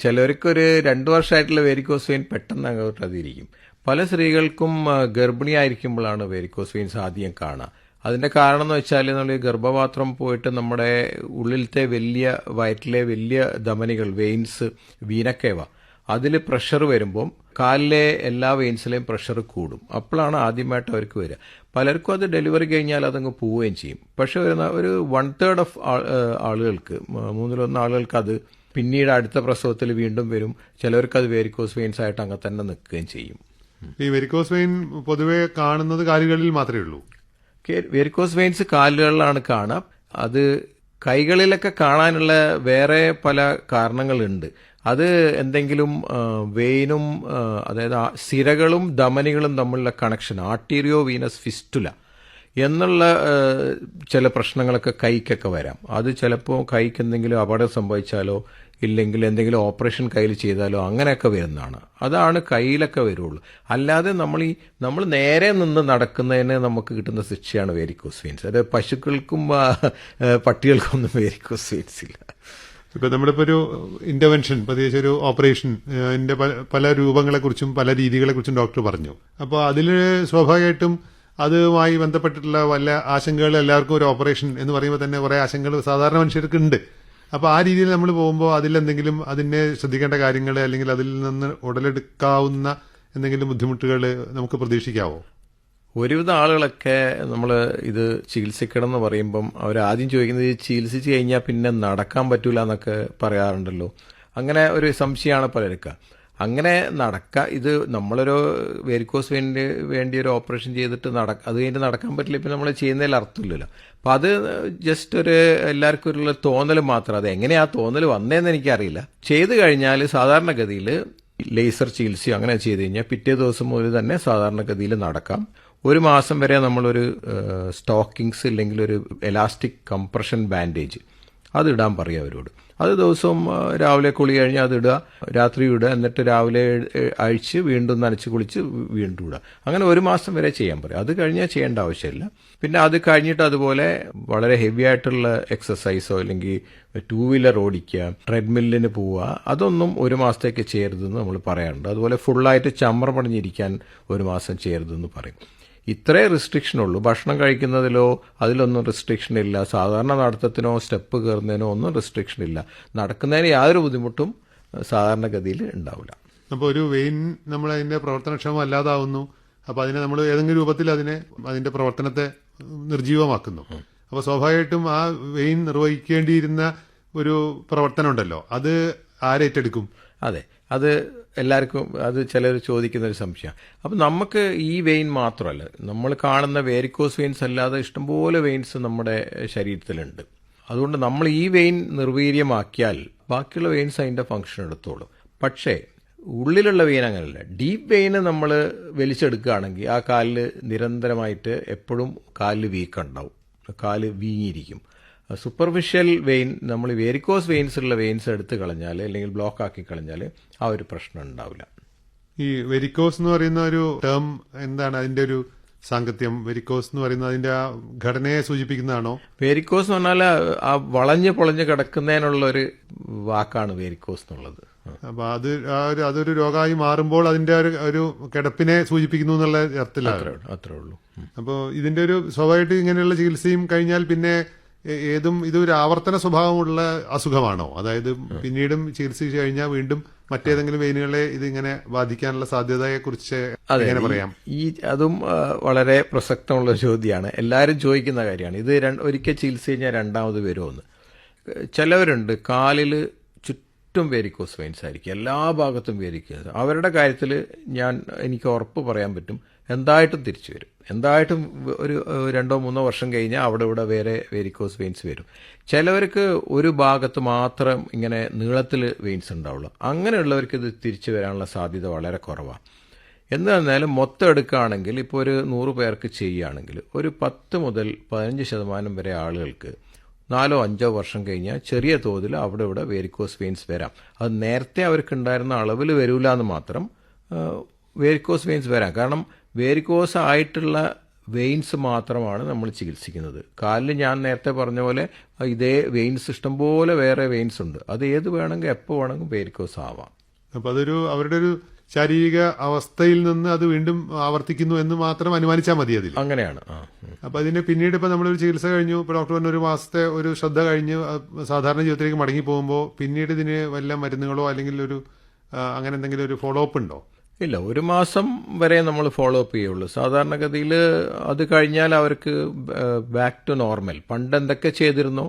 ചിലവർക്കൊരു 2 വർഷമായിട്ടുള്ള വേരിക്കോസ് വെയിൻ പെട്ടെന്ന് അങ്ങോട്ട് അതിരിക്കും. പല സ്ത്രീകൾക്കും ഗർഭിണിയായിരിക്കുമ്പോഴാണ് വേരിക്കോസ് വെയിൻസ് ആദ്യം കാണുക. അതിൻ്റെ കാരണം എന്ന് വെച്ചാൽ നമ്മൾ ഗർഭപാത്രം പോയിട്ട് നമ്മുടെ ഉള്ളിലത്തെ വയറ്റിലെ വലിയ ധമനികൾ, വെയിൻസ്, വീനക്കേവ, അതിൽ പ്രഷർ വരുമ്പം കാലിലെ എല്ലാ വെയിൻസിലെയും പ്രഷർ കൂടും. അപ്പോഴാണ് ആദ്യമായിട്ട് അവർക്ക് വരിക. പലർക്കും അത് ഡെലിവറി കഴിഞ്ഞാൽ അതങ്ങ് പോവുകയും ചെയ്യും. പക്ഷെ ഒരു 1/3 ഓഫ് ആളുകൾക്ക്, 1/3 ആളുകൾക്ക് അത് പിന്നീട് അടുത്ത പ്രസവത്തിൽ വീണ്ടും വരും. ചിലവർക്ക് അത് വേരിക്കോസ് വെയിൻസ് ആയിട്ട് അങ്ങനെ തന്നെ നിൽക്കുകയും ചെയ്യും. ഈ വെരിക്കോസ് വെയിൻ പൊതുവെ കാണുന്നത് കാലുകളിൽ മാത്രമേ ഉള്ളൂ. വെരിക്കോസ് വെയിൻസ് കാലുകളിലാണ് കാണുക. അത് കൈകളിലൊക്കെ കാണാനുള്ള വേറെ പല കാരണങ്ങളുണ്ട്. അത് എന്തെങ്കിലും വെയിനും, അതായത് സിരകളും ധമനികളും തമ്മിലുള്ള കണക്ഷൻ, ആർട്ടീരിയോ വീനസ് ഫിസ്റ്റുല എന്നുള്ള ചില പ്രശ്നങ്ങളൊക്കെ കൈക്കൊക്കെ വരാം. അത് ചിലപ്പോൾ കൈക്ക് എന്തെങ്കിലും അപകടം സംഭവിച്ചാലോ ഇല്ലെങ്കിൽ എന്തെങ്കിലും ഓപ്പറേഷൻ കയ്യിൽ ചെയ്താലോ അങ്ങനെയൊക്കെ വരുന്നതാണ്. അതാണ് കയ്യിലൊക്കെ വരുള്ളൂ. അല്ലാതെ നമ്മൾ നേരെ നിന്ന് നടക്കുന്നതിന് നമുക്ക് കിട്ടുന്ന ശിക്ഷയാണ് വേരിക്കോസ് വെയിൻസ്. അത് പശുക്കൾക്കും പട്ടികൾക്കൊന്നും വേരിക്കോസ് വെയിൻസ് ഇല്ല. ഇപ്പൊ നമ്മളിപ്പോ ഒരു ഇന്റർവെൻഷൻ, പ്രത്യേകിച്ച് ഒരു ഓപ്പറേഷൻ, പല രൂപങ്ങളെക്കുറിച്ചും പല രീതികളെക്കുറിച്ചും ഡോക്ടർ പറഞ്ഞു. അപ്പോൾ അതിൽ സ്വാഭാവികമായിട്ടും അതുമായി ബന്ധപ്പെട്ടിട്ടുള്ള വല്ല ആശങ്കകൾ എല്ലാവർക്കും ഒരു ഓപ്പറേഷൻ എന്ന് പറയുമ്പോൾ തന്നെ കുറേ ആശങ്കകൾ സാധാരണ മനുഷ്യർക്ക് ഉണ്ട്. അപ്പോൾ ആ രീതിയിൽ നമ്മൾ പോകുമ്പോൾ അതിലെന്തെങ്കിലും അതിനെ ശ്രദ്ധിക്കേണ്ട കാര്യങ്ങൾ അല്ലെങ്കിൽ അതിൽ നിന്ന് ഉടലെടുക്കാവുന്ന എന്തെങ്കിലും ബുദ്ധിമുട്ടുകൾ നമുക്ക് പ്രതീക്ഷിക്കാവോ? ഒരുവിധ ആളുകളൊക്കെ നമ്മൾ ഇത് ചികിത്സിക്കണം എന്ന് പറയുമ്പം അവരാദ്യം ചോദിക്കുന്നത് ചികിത്സിച്ച് കഴിഞ്ഞാൽ പിന്നെ നടക്കാൻ പറ്റൂല എന്നൊക്കെ പറയാറുണ്ടല്ലോ. അങ്ങനെ ഒരു സംശയമാണ് പലർക്കും. അങ്ങനെ ഇത് നമ്മളൊരു വേരിക്കോസ് വെയിനിന് വേണ്ടി ഒരു ഓപ്പറേഷൻ ചെയ്തിട്ട് അത് കഴിഞ്ഞിട്ട് നടക്കാൻ പറ്റില്ല, ഇപ്പം നമ്മൾ ചെയ്യുന്നതിൽ അർത്ഥമില്ലല്ലോ. അപ്പം അത് ജസ്റ്റ് എല്ലാവർക്കും ഒരു തോന്നൽ മാത്രം. അത് എങ്ങനെയാ തോന്നൽ വന്നതെന്ന് എനിക്കറിയില്ല. ചെയ്ത് കഴിഞ്ഞാൽ സാധാരണഗതിയിൽ ലേസർ ചികിത്സയോ അങ്ങനെ ചെയ്ത് കഴിഞ്ഞാൽ പിറ്റേ ദിവസം മുതൽ തന്നെ സാധാരണഗതിയിൽ നടക്കാം. 1 മാസം വരെ നമ്മളൊരു സ്റ്റോക്കിങ്സ് ഇല്ലെങ്കിൽ ഒരു എലാസ്റ്റിക് കംപ്രഷൻ ബാൻഡേജ് അതിടാൻ പറയും അവരോട്. അത് ദിവസവും രാവിലെ കുളി കഴിഞ്ഞ് അത് ഇടുക, രാത്രി ഇടുക, എന്നിട്ട് രാവിലെ അഴിച്ച് വീണ്ടും നനച്ച് കുളിച്ച് വീണ്ടും ഇടുക. അങ്ങനെ 1 മാസം വരെ ചെയ്യാൻ പറയും. അത് കഴിഞ്ഞാൽ ചെയ്യേണ്ട ആവശ്യമില്ല. പിന്നെ അത് കഴിഞ്ഞിട്ട് അതുപോലെ വളരെ ഹെവി ആയിട്ടുള്ള എക്സസൈസോ അല്ലെങ്കിൽ 2 വീലർ ഓടിക്കുക, ട്രെഡ്മില്ലിന് പോവുക, അതൊന്നും 1 മാസത്തേക്ക് ചെയ്യരുതെന്ന് നമ്മൾ പറയാറുണ്ട്. അതുപോലെ ഫുള്ളായിട്ട് ചമ്മർ പണിഞ്ഞിരിക്കാൻ 1 മാസം ചെയ്യരുതെന്ന് പറയും. ഇത്രേ റെസ്ട്രിക്ഷൻ ഉള്ളൂ. ഭക്ഷണം കഴിക്കുന്നതിലോ അതിലൊന്നും റെസ്ട്രിക്ഷൻ ഇല്ല. സാധാരണ നടത്തത്തിനോ സ്റ്റെപ്പ് കയറുന്നതിനോ ഒന്നും റെസ്ട്രിക്ഷൻ ഇല്ല. നടക്കുന്നതിന് യാതൊരു ബുദ്ധിമുട്ടും സാധാരണഗതിയിൽ ഉണ്ടാവില്ല. അപ്പോൾ ഒരു വെയിൻ നമ്മൾ അതിന്റെ പ്രവർത്തനക്ഷമം അല്ലാതാവുന്നു. അപ്പോൾ അതിനെ നമ്മൾ ഏതെങ്കിലും രൂപത്തിൽ അതിന്റെ പ്രവർത്തനത്തെ നിർജീവമാക്കുന്നു. അപ്പോൾ സ്വാഭാവികമായിട്ടും ആ വെയിൻ നിർവഹിക്കേണ്ടിയിരുന്ന ഒരു പ്രവർത്തനം ഉണ്ടല്ലോ, അത് ആരേറ്റെടുക്കും? അതെ, അത് എല്ലാവർക്കും അത് ചിലർ ചോദിക്കുന്ന ഒരു സംശയമാണ്. അപ്പം നമുക്ക് ഈ വെയിൻ മാത്രമല്ല, നമ്മൾ കാണുന്ന വേരിക്കോസ് വെയിൻസ് അല്ലാതെ ഇഷ്ടംപോലെ വെയിൻസ് നമ്മുടെ ശരീരത്തിലുണ്ട്. അതുകൊണ്ട് നമ്മൾ ഈ വെയിൻ നിർവീര്യമാക്കിയാൽ ബാക്കിയുള്ള വെയിൻസ് അതിൻ്റെ ഫംഗ്ഷൻ എടുത്തോളും. പക്ഷേ ഉള്ളിലുള്ള വെയിൻ അങ്ങനെയല്ല. ഡീപ്പ് വെയിന് നമ്മൾ വലിച്ചെടുക്കുകയാണെങ്കിൽ ആ കാലിൽ നിരന്തരമായിട്ട് എപ്പോഴും കാലിൽ വീക്കുണ്ടാവും, കാല് വീങ്ങിയിരിക്കും. സൂപ്പർഫിഷ്യൽ വെയിൻ, നമ്മൾ വേരിക്കോസ് വെയിൻസ് ഉള്ള വെയിൻസ് എടുത്ത് കളഞ്ഞാൽ അല്ലെങ്കിൽ ബ്ലോക്ക് ആക്കി കളഞ്ഞാൽ ആ ഒരു പ്രശ്നം ഉണ്ടാവില്ല. ഈ വെരിക്കോസ് എന്ന് പറയുന്ന ഒരു ടേം എന്താണ് അതിന്റെ ഒരു സാങ്കത്യം? വെരിക്കോസ് എന്ന് പറയുന്നത് അതിന്റെ ആ ഘടനയെ സൂചിപ്പിക്കുന്നതാണോ? വേരിക്കോസ് എന്ന് പറഞ്ഞാൽ ആ വളഞ്ഞ് പൊളഞ്ഞ് കിടക്കുന്നതിനുള്ള ഒരു വാക്കാണ് വേരിക്കോസ് എന്നുള്ളത്. അപ്പൊ അതൊരു രോഗമായി മാറുമ്പോൾ അതിന്റെ ഒരു കിടപ്പിനെ സൂചിപ്പിക്കുന്നു എന്നുള്ള അർത്ഥത്തിലാണ്. അത്രേ ഉള്ളൂ. അപ്പോൾ ഇതിന്റെ ഒരു സ്വാഭാവികമായിട്ട് ഇങ്ങനെയുള്ള ചികിത്സയും കഴിഞ്ഞാൽ പിന്നെ ഇതൊരു ആവർത്തന സ്വഭാവമുള്ള അസുഖമാണോ? അതായത് പിന്നീടും ചികിത്സിച്ചു കഴിഞ്ഞാൽ വീണ്ടും മറ്റേതെങ്കിലും വെയിനുകളെ ഇതിങ്ങനെ ബാധിക്കാനുള്ള സാധ്യതയെ കുറിച്ച് എങ്ങനെ പറയാം? അതും വളരെ പ്രസക്തമുള്ള ചോദ്യമാണ്. എല്ലാവരും ചോദിക്കുന്ന കാര്യമാണ്. ഇത് ഒരിക്കൽ ചികിത്സ കഴിഞ്ഞാൽ രണ്ടാമത് വരുമെന്ന്. ചിലവരുണ്ട് കാലിൽ ചുറ്റും വേരിക്കോസ് വെയിൻസ് ആയിരിക്കും, എല്ലാ ഭാഗത്തും വേരിക്കോസ്. അവരുടെ കാര്യത്തിൽ എനിക്ക് ഉറപ്പ് പറയാൻ പറ്റും, എന്തായിട്ടും തിരിച്ചു വരും. എന്തായിട്ടും ഒരു 2-3 വർഷം കഴിഞ്ഞാൽ അവിടെ ഇവിടെ വേറെ വേരിക്കോസ് വെയിൻസ് വരും. ചിലവർക്ക് ഒരു ഭാഗത്ത് മാത്രം ഇങ്ങനെ നീളത്തിൽ വെയിൻസ് ഉണ്ടാവുള്ളൂ. അങ്ങനെയുള്ളവർക്ക് ഇത് തിരിച്ചു വരാനുള്ള സാധ്യത വളരെ കുറവാണ്. എന്തായിരുന്നാലും മൊത്തം എടുക്കുകയാണെങ്കിൽ ഇപ്പോൾ ഒരു 100 പേർക്ക് ചെയ്യുകയാണെങ്കിൽ ഒരു 10 മുതൽ 15% വരെ ആളുകൾക്ക് 4-5 വർഷം കഴിഞ്ഞാൽ ചെറിയ തോതിൽ അവിടെ ഇവിടെ വേരിക്കോസ് വെയിൻസ് വരാം. അത് നേരത്തെ അവർക്ക് ഉണ്ടായിരുന്ന അളവിൽ വരില്ല എന്ന് മാത്രം വേരിക്കോസ് വെയിൻസ് വരാം. കാരണം വേരിക്കോസ് ആയിട്ടുള്ള വെയിൻസ് മാത്രമാണ് നമ്മൾ ചികിത്സിക്കുന്നത്. കാലിൽ ഞാൻ നേരത്തെ പറഞ്ഞ പോലെ ഇതേ വെയിൻസ് ഇഷ്ടംപോലെ വേറെ വെയിൻസ് ഉണ്ട്. അത് ഏത് വേണമെങ്കിൽ എപ്പോൾ വേണമെങ്കിൽ വേരിക്കോസ് ആവാം. അപ്പം അവരുടെ ഒരു ശാരീരിക അവസ്ഥയിൽ നിന്ന് അത് വീണ്ടും ആവർത്തിക്കുന്നു എന്ന് മാത്രം അനുമാനിച്ചാൽ മതി അതിൽ. അങ്ങനെയാണ്. അപ്പം അതിന് പിന്നീട് ഇപ്പം നമ്മളൊരു ചികിത്സ കഴിഞ്ഞു, ഇപ്പോൾ ഡോക്ടർ പറഞ്ഞ 1 മാസത്തെ ഒരു ശ്രദ്ധ കഴിഞ്ഞ് സാധാരണ ജീവിതത്തിലേക്ക് മടങ്ങി പോകുമ്പോൾ പിന്നീട് ഇതിന് വല്ല മരുന്നുകളോ അല്ലെങ്കിൽ അങ്ങനെ എന്തെങ്കിലും ഒരു ഫോളോ അപ്പ് ഉണ്ടോ? ഇല്ല, 1 മാസം വരെ നമ്മൾ ഫോളോ അപ്പ് ചെയ്യുള്ളൂ. സാധാരണഗതിയിൽ അത് കഴിഞ്ഞാൽ അവർക്ക് ബാക്ക് ടു നോർമൽ, പണ്ട് എന്തൊക്കെ ചെയ്തിരുന്നോ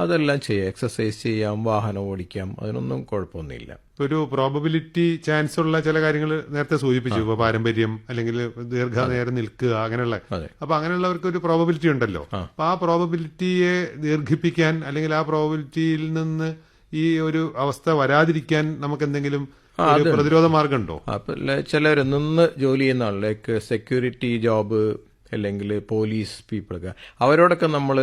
അതെല്ലാം ചെയ്യാം. എക്സസൈസ് ചെയ്യാം, വാഹനം ഓടിക്കാം, അതിനൊന്നും കുഴപ്പമൊന്നുമില്ല. ഒരു പ്രോബബിലിറ്റി ചാൻസ് ഉള്ള ചില കാര്യങ്ങൾ നേരത്തെ സൂചിപ്പിച്ചു. ഇപ്പോൾ പാരമ്പര്യം അല്ലെങ്കിൽ ദീർഘനേരം നിൽക്കുക അങ്ങനെയുള്ള. അപ്പൊ അങ്ങനെയുള്ളവർക്ക് ഒരു പ്രോബബിലിറ്റി ഉണ്ടല്ലോ. അപ്പൊ ആ പ്രോബബിലിറ്റിയെ ദീർഘിപ്പിക്കാൻ അല്ലെങ്കിൽ ആ പ്രോബബിലിറ്റിയിൽ നിന്ന് ഈ ഒരു അവസ്ഥ വരാതിരിക്കാൻ നമുക്ക് എന്തെങ്കിലും പ്രതിരോധ മാർഗമുണ്ടോ? ചിലർ നിന്ന് ജോലി ചെയ്യുന്ന ആൾ, ലൈക്ക് സെക്യൂരിറ്റി ജോബ് അല്ലെങ്കിൽ പോലീസ് പീപ്പിളൊക്കെ, അവരോടൊക്കെ നമ്മൾ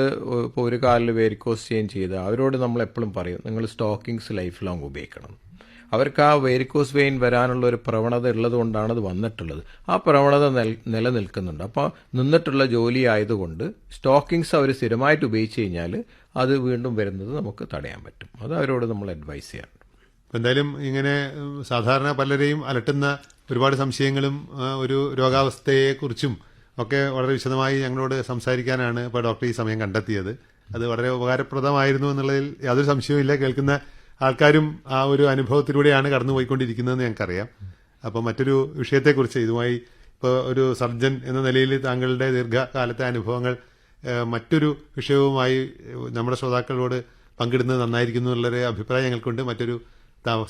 ഇപ്പോൾ ഒരു കാലിൽ വേരിക്കോസ് ചെയ്ത് അവരോട് നമ്മൾ എപ്പോഴും പറയും, നിങ്ങൾ സ്റ്റോക്കിങ്സ് ലൈഫ് ലോങ് ഉപയോഗിക്കണം. അവർക്ക് ആ വേരിക്കോസ് വെയിൻ വരാനുള്ള ഒരു പ്രവണത ഉള്ളത് കൊണ്ടാണ് അത് വന്നിട്ടുള്ളത്. ആ പ്രവണത നിലനിൽക്കുന്നുണ്ട്. അപ്പോൾ നിന്നിട്ടുള്ള ജോലി ആയതുകൊണ്ട് സ്റ്റോക്കിങ്സ് അവർ സ്ഥിരമായിട്ട് ഉപയോഗിച്ച് കഴിഞ്ഞാൽ അത് വീണ്ടും വരുന്നത് നമുക്ക് തടയാൻ പറ്റും. അത് അവരോട് നമ്മൾ അഡ്വൈസ് ചെയ്യാറുണ്ട്. എന്തായാലും ഇങ്ങനെ സാധാരണ പലരെയും അലട്ടുന്ന ഒരുപാട് സംശയങ്ങളും ഒരു രോഗാവസ്ഥയെക്കുറിച്ചും ഒക്കെ വളരെ വിശദമായി ഞങ്ങളോട് സംസാരിക്കാനാണ് ഇപ്പോൾ ഡോക്ടർ ഈ സമയം കണ്ടെത്തിയത്. അത് വളരെ ഉപകാരപ്രദമായിരുന്നു എന്നുള്ളതിൽ യാതൊരു സംശയവുമില്ല. കേൾക്കുന്ന ആൾക്കാരും ആ ഒരു അനുഭവത്തിലൂടെയാണ് കടന്നുപോയിക്കൊണ്ടിരിക്കുന്നതെന്ന് ഞങ്ങൾക്കറിയാം. അപ്പോൾ മറ്റൊരു വിഷയത്തെക്കുറിച്ച് ഇതുമായി ഇപ്പോൾ ഒരു സർജൻ എന്ന നിലയിൽ താങ്കളുടെ ദീർഘകാലത്തെ അനുഭവങ്ങൾ മറ്റൊരു വിഷയവുമായി നമ്മുടെ ശ്രോതാക്കളോട് പങ്കിടുന്നത് നന്നായിരിക്കുന്നു എന്നുള്ളൊരു അഭിപ്രായം ഞങ്ങൾക്കുണ്ട്. മറ്റൊരു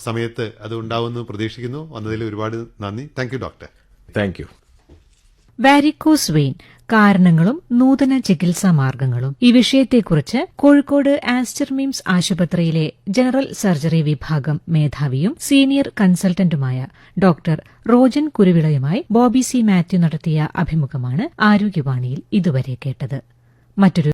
സമയത്ത് അത് ഉണ്ടാവുമെന്ന് പ്രതീക്ഷിക്കുന്നു. വന്നതിൽ ഒരുപാട് നന്ദി. Thank you doctor. Thank you. Varicose vein, കാരണങ്ങളും നൂതന ചികിത്സാ മാർഗങ്ങളും. ഈ വിഷയത്തെക്കുറിച്ച് കോഴിക്കോട് ആസ്റ്റർ മിംസ് ആശുപത്രിയിലെ ജനറൽ സർജറി വിഭാഗം മേധാവിയും സീനിയർ കൺസൾട്ടന്റുമായ ഡോക്ടർ റോജൻ കുരുവിളയുമായി ബോബി സി മാത്യു നടത്തിയ അഭിമുഖമാണ് ആരോഗ്യവാണിയിൽ ഇതുവരെ കേട്ടത്. മറ്റൊരു